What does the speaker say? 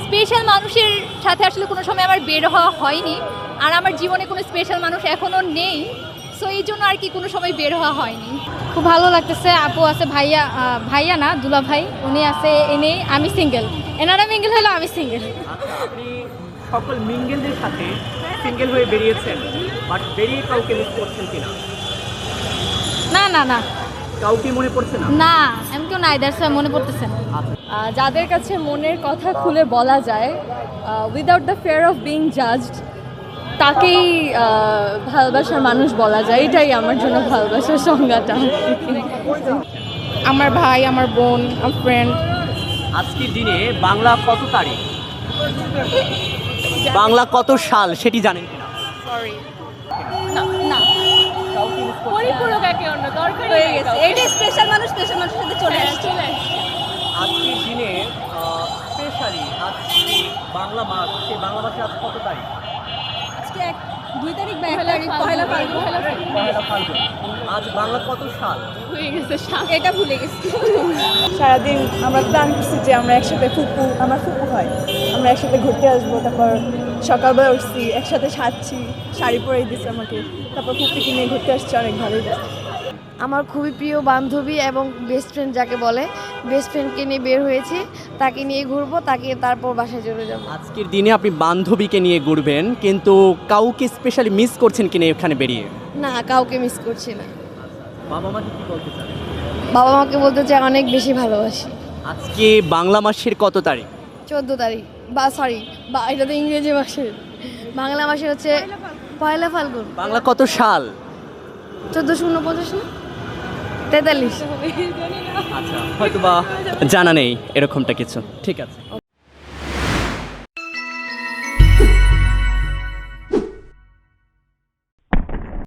Special মানুষের সাথে আসলে কোনো সময় আমার বের হওয়া হয়নি, আর আমার জীবনে কোনো স্পেশাল মানুষ এখনও নেই, সো এই জন্য আর কি কোনো সময় বের হওয়া হয়নি। খুব ভালো লাগতেছে। আপু আছে, ভাইয়া ভাইয়া না দুলা ভাই, উনি আছে, এনে আমি সিঙ্গেল, এনারা মিঙ্গেল হলো আমি সিঙ্গেল। আচ্ছা, আপনি সকল মিঙ্গেলদের সাথে সিঙ্গেল হয়ে বেরিয়েছেন, বাট বেরিয়ে কাউকে মিস করছেন কিনা? না না না কাউকে মনে পড়ছে না? না, আমি কেউ নাই, দ্যাটস মনে পড়তেছে না। যাদের কাছে মনের কথা খুলে বলা যায় without the fear of being judged, তাকেই ভালোবাসার মানুষ বলা যায়। এটাই আমার জন্য ভালোবাসার সংজ্ঞাটা। আমার ভাই, আমার বোন, আমার ফ্রেন্ড। আজকের দিনে বাংলা কত তারিখ, বাংলা কত সাল সেটি জানেন কিনা? না, কাউকে miss করছেন? পরিপূরক একে অন্য দরকার হয়ে গেছে, এইটাই স্পেশাল মানুষ স্পেশাল মানুষের সাথে চলে আসছে। আজকের দিনে স্পেশালি আজকে বাংলা মাস, সেই বাংলা মাসে আজ কত তারিখ? আজকে 2 তারিখ বা 1 তারিখ, পয়লা ফাল্গুন। পহেলা ফাল্গুন। আজ বাংলা কত সাল? হয়ে গেছে। এটা ভুলে গেছি। সারাদিন আমরা প্ল্যান করছি যে আমরা একসাথে আমার ফুপু হয়, আমরা একসাথে ঘুরতে আসবো। তারপর সকালবেলা উঠছি, একসাথে সাজছি, শাড়ি পরেই দিচ্ছে আমাকে, তারপর ফুপিকে নিয়ে ঘুরতে আসছি, অনেক ভালোই লাগছে। আমার খুবই প্রিয় বান্ধবী এবং বেস্ট ফ্রেন্ড যাকে বলে, বেস্ট ফ্রেন্ডকে নিয়ে বের হয়েছি, তাকে নিয়ে ঘুরবো, তারপর বাসায় চলে যাবো। আজকের দিনে আপনি বান্ধবীকে নিয়ে ঘুরবেন, কিন্তু কাউকে স্পেশালি মিস করছেন কিনা এখানে বেরিয়ে? না, কাউকে মিস করছি না। বাবা মাকে কি বলতে চান? বাবা মাকে বলতে চাই অনেক বেশি ভালোবাসি। আজকে বাংলা মাসের কত তারিখ? 14 তারিখ, এটা তো ইংরেজি মাসের, বাংলা মাসের হচ্ছে পয়লা ফাল্গুন। বাংলা কত সাল? 1449 না 43। আচ্ছা, হয়তো বা জানা নেই এরকমটা কিছু। ঠিক আছে।